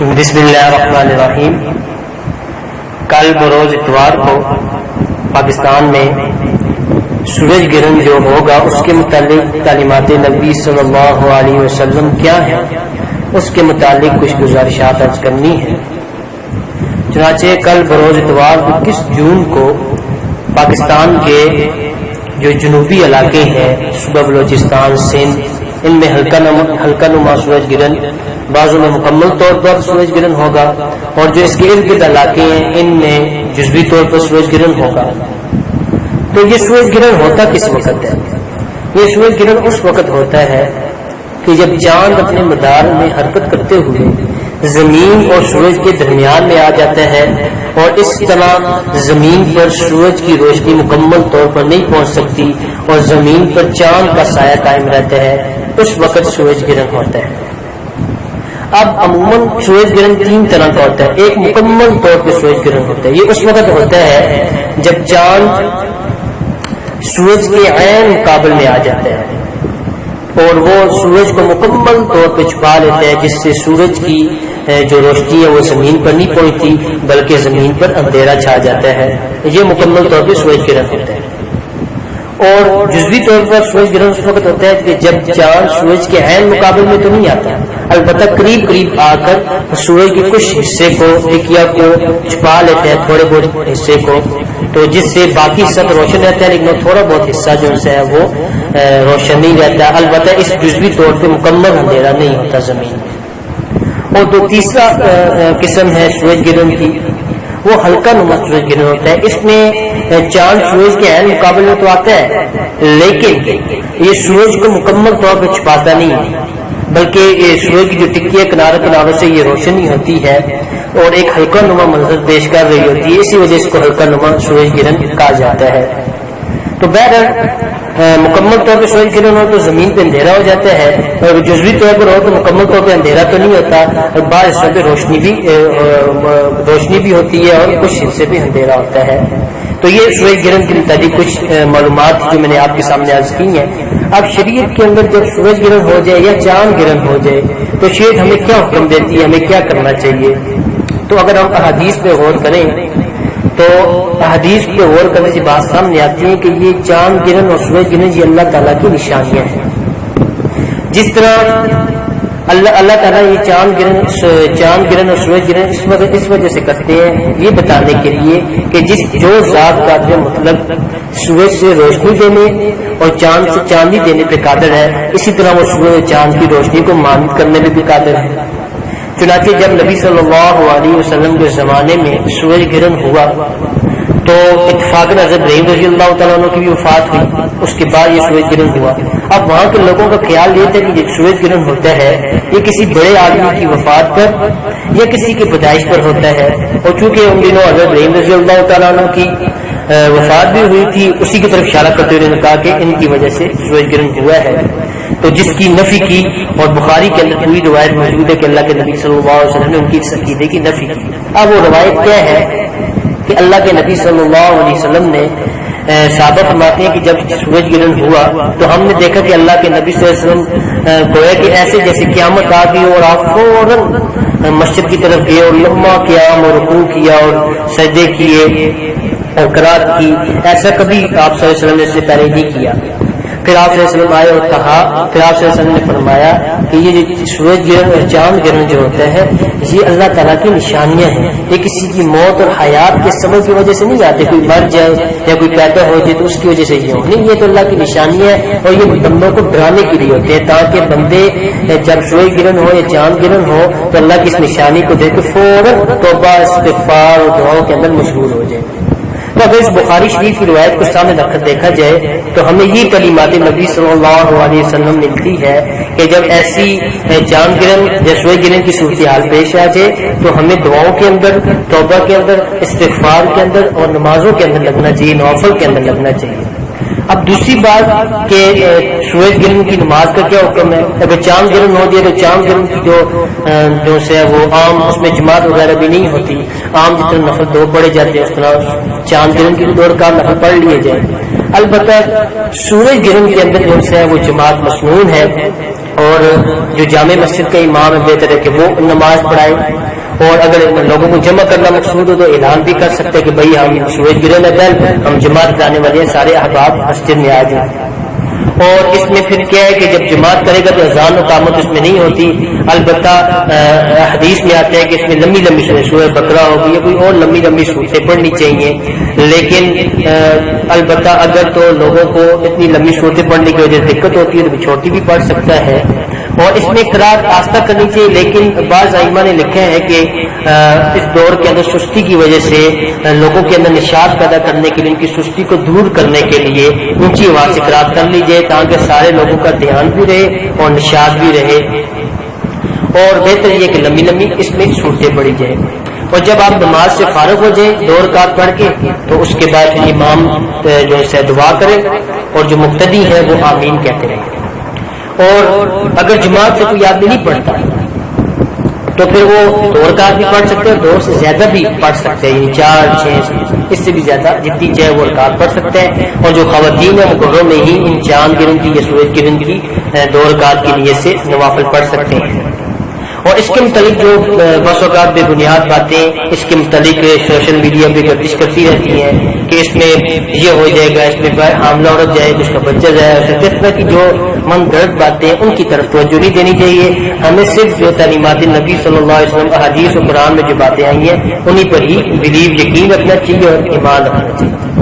بسم اللہ الرحمن الرحیم۔ کل بروز اتوار کو پاکستان میں سورج گرہن جو ہوگا اس کے متعلق تعلیمات نبی صلی اللہ علیہ وسلم کیا ہے، اس کے متعلق کچھ گزارشات عرض کرنی ہے۔ چنانچہ کل بروز اتوار 21 جون کو پاکستان کے جو جنوبی علاقے ہیں، صوبہ بلوچستان، سندھ، ان میں ہلکا نما سورج گرہن، بعضوں میں مکمل طور پر سورج گرہن ہوگا، اور جو اس کے ارد گرد علاقے ہیں ان میں جزوی طور پر سورج گرہن ہوگا۔ تو یہ سورج گرہن ہوتا کس وقت ہے؟ یہ سورج گرہن اس وقت ہوتا ہے کہ جب چاند اپنے مدار میں حرکت کرتے ہوئے زمین اور سورج کے درمیان میں آ جاتا ہے، اور اس طرح زمین پر سورج کی روشنی مکمل طور پر نہیں پہنچ سکتی اور زمین پر چاند کا سایہ قائم رہتا ہے، اس وقت سورج گرہن ہوتا ہے۔ اب عموماً سورج گرہن تین طرح کا ہوتا ہے۔ ایک مکمل طور پہ سورج گرہن ہوتا ہے، یہ اس وقت ہوتا ہے جب چاند سورج کے عین مقابل میں آ جاتا ہے اور وہ سورج کو مکمل طور پہ چھپا لیتا ہے، جس سے سورج کی جو روشنی ہے وہ زمین پر نہیں پہنچتی بلکہ زمین پر اندھیرا چھا جاتا ہے۔ یہ مکمل طور پہ سورج گرہن ہوتا ہے۔ اور جزوی طور پر سورج گرہن اس وقت ہوتا ہے کہ جب چاند سورج کے عین مقابل میں تو نہیں آتا، البتہ قریب قریب آ کر سورج کے کچھ حصے کو لکیا کو چھپا لیتے ہیں، تھوڑے بہت حصے کو، تو جس سے باقی سب روشن رہتا ہے، لیکن تھوڑا بہت حصہ جو ہے وہ روشن نہیں رہتا، البتہ اس جزوی طور پہ مکمل اندھیرا نہیں ہوتا زمین میں۔ اور تو تیسرا قسم ہے سورج گرہن کی، وہ ہلکا نما سورج گرہن ہوتا ہے۔ اس میں چاند سورج کے عین مقابل میں تو آتا ہے، لیکن یہ سورج کو مکمل طور پہ چھپاتا نہیں ہے، بلکہ یہ سورج کی جو ٹکیاں کناروں سے یہ روشنی ہوتی ہے اور ایک ہلکا نما منظر پیش کر رہی ہوتی ہے، اسی وجہ سے اس کو ہلکا نما سورج گرہن کہا جاتا ہے۔ تو بہرحال مکمل طور پہ سورج گرہن ہو تو زمین پہ اندھیرا ہو جاتا ہے، اور جزوی طور پر ہو تو مکمل طور پہ اندھیرا تو نہیں ہوتا، اور بعض حصوں پہ روشنی بھی ہوتی ہے اور کچھ حصے پہ اندھیرا ہوتا ہے۔ تو یہ سورج گرہن کے متعلق کچھ معلومات جو میں نے آپ کے سامنے عرض کی ہیں۔ اب شریعت کے اندر جب سورج گرہن ہو جائے یا چاند گرہن ہو جائے تو شریعت ہمیں کیا حکم دیتی ہے، ہمیں کیا کرنا چاہیے؟ تو اگر ہم احادیث پہ غور کریں تو احادیث پہ غور کرنے سے بات سامنے آتی ہے کہ یہ چاند گرہن اور سورج گرہن یہ اللہ تعالیٰ کی نشانیاں ہیں۔ جس طرح اللہ تعالیٰ یہ چاند گرہن اور سورج گرہن اس وجہ سے کرتے ہیں، یہ بتانے کے لیے کہ جو ذات قادر مطلب سورج سے روشنی دینے اور چاند سے چاندنی دینے پہ قادر ہے، اسی طرح وہ سورج چاند کی روشنی کو مانند کرنے میں بھی قادر ہے۔ چنانچہ جب نبی صلی اللہ علیہ وسلم کے زمانے میں سورج گرہن ہوا تو اتفاقاً حضرت ابراہیم رضی اللہ تعالیٰ عنہ کی بھی وفات ہوئی، اس کے بعد یہ سورج گرہن ہوا۔ اب وہاں کے لوگوں کا خیال یہ تھا کہ یہ سورج گرہن ہوتا ہے یہ کسی بڑے آدمی کی وفات پر یا کسی کی پیدائش پر ہوتا ہے، اور چونکہ ان دنوں حضرت ابراہیم رضی اللہ تعالیٰ عنہ کی وفات بھی ہوئی تھی، اسی کی طرف اشارہ کرتے ہوئے نے کہا کہ ان کی وجہ سے سورج گرہن ہوا ہے، تو جس کی نفی کی، اور بخاری کے اندر پوری روایت موجود ہے کہ اللہ کے نبی صلی اللہ علیہ وسلم نے ان کی اس عقیدے کی نفی کی۔ اب وہ روایت کیا ہے کہ اللہ کے نبی صلی اللہ علیہ وسلم نے صحابہ فرماتے ہیں کہ جب سورج گرہن ہوا تو ہم نے دیکھا کہ اللہ کے نبی صلی اللہ علیہ وسلم گویا کہ ایسے جیسے قیامت آ گئی اور آپ فوراً مسجد کی طرف گئے اور لمبا قیام اور رکوع کیا اور سجدے کیے اور قرات کی، ایسا کبھی آپ صلی اللہ علیہ وسلم نے اس سے پہلے نہیں کیا۔ پھر آپ صلی اللہ علیہ وسلم آئے اور کہا، پھر آپ صلی اللہ علیہ وسلم نے فرمایا کہ یہ جو سورج گرہن اور چاند گرہن جو ہوتا ہے یہ اللہ تعالیٰ کی نشانیاں ہیں، یہ کسی کی موت اور حیات کے سبب کی وجہ سے نہیں آتے، کوئی مر جائے یا کوئی پیدا ہو جائے تو اس کی وجہ سے یہ ہو نہیں، یہ تو اللہ کی نشانیاں ہیں، اور یہ بندوں کو ڈرانے کے لیے ہوتے ہیں تاکہ بندے جب سورج گرہن ہو یا چاند گرہن ہو تو اللہ کی اس نشانی کو دیکھ کے فوراً توبہ استغفار اور دعاؤں کے اندر مشغول ہو جائے۔ تو اگر اس بخاری شریف کی روایت کو سامنے رکھ کر دیکھا جائے تو ہمیں یہ کلمات نبی صلی اللہ علیہ وسلم ملتی ہے کہ جب ایسی چاند گرہن یا سورج گرہن کی صورتحال پیش آ جائے تو ہمیں دعاؤں کے اندر، توبہ کے اندر، استغفار کے اندر اور نمازوں کے اندر لگنا چاہیے، نوافل کے اندر لگنا چاہیے۔ اب دوسری بات کہ سورج گرہن کی نماز کا کیا حکم ہے؟ اگر چاند گرہن ہو جائے تو چاند گرہن کی جو ہے وہ عام اس میں جماعت وغیرہ بھی نہیں ہوتی، عام جس طرح نفل دو پڑھے جاتے ہیں اس طرح چاند گرہن کی بھی دو رکعت نفل پڑھ لیے جائے۔ البتہ سورج گرہن کے اندر جو ہے وہ جماعت مسنون ہے، اور جو جامع مسجد کا امام ہے بہتر ہے کہ وہ نماز پڑھائے، اور اگر لوگوں کو جمع کرنا مقصود ہو تو اعلان بھی کر سکتے ہیں کہ بھئی ہم سورج گرہن ہے کل، ہم جماعت کرانے والے ہیں، سارے احباب مسجد میں آ جائیں۔ اور اس میں پھر کیا ہے کہ جب جماعت کرے گا تو اذان و اقامت اس میں نہیں ہوتی، البتہ حدیث میں آتے ہیں کہ اس میں لمبی لمبی سورہ بقرہ ہوگی یا کوئی اور لمبی لمبی صورتیں پڑھنی چاہیے، لیکن البتہ اگر تو لوگوں کو اتنی لمبی صورتیں پڑھنے کی وجہ سے دقت ہوتی ہے تو چھوٹی بھی پڑھ سکتا ہے، اور اس میں قرات آستہ کرنی چاہیے۔ لیکن بعض ائمہ نے لکھا ہے کہ اس دور کے اندر سستی کی وجہ سے لوگوں کے اندر نشاط پیدا کرنے کے لیے، ان کی سستی کو دور کرنے کے لیے اونچی آواز سے قرات کر لیجیے تاکہ سارے لوگوں کا دھیان بھی رہے اور نشاط بھی رہے، اور بہتر یہ کہ لمبی لمبی اس میں صورتیں پڑھی جائیں۔ اور جب آپ نماز سے فارغ ہو جائیں 2 رکعت پڑھ کے تو اس کے بعد امام جو ہے دعا کرے اور جو مقتدی ہے وہ آمین کہتے رہیں۔ اور اگر جماعت سے کوئی آدمی نہیں پڑھتا تو پھر وہ 2 رکعت بھی پڑھ سکتے ہیں، 2 سے زیادہ بھی پڑھ سکتے ہیں، یعنی 4 6 اس سے بھی زیادہ جتنی چاہے وہ رکعت پڑھ سکتے ہیں۔ اور جو خواتین ہیں وہ گھروں میں ہی ان چاند گرہن کی یا سورج گرہن کی 2 رکعت کی نیت سے نوافل پڑھ سکتے ہیں۔ اور اس کے متعلق جو بس اوقات بے بنیاد باتیں اس کے متعلق سوشل میڈیا پہ گردش کرتی رہتی ہیں کہ اس میں یہ ہو جائے گا، اس میں حاملہ عورت جائے گا، اس کا بچہ جائے گا، اس طرح کی جو من گھڑت باتیں ان کی طرف توجہ نہیں دینی چاہیے۔ ہمیں صرف جو تعلیمات نبی صلی اللہ علیہ وسلم احادیث و قرآن میں جو باتیں آئی ہیں انہی پر ہی بلیو یقین رکھنا چاہیے اور ایمان رکھنا چاہیے۔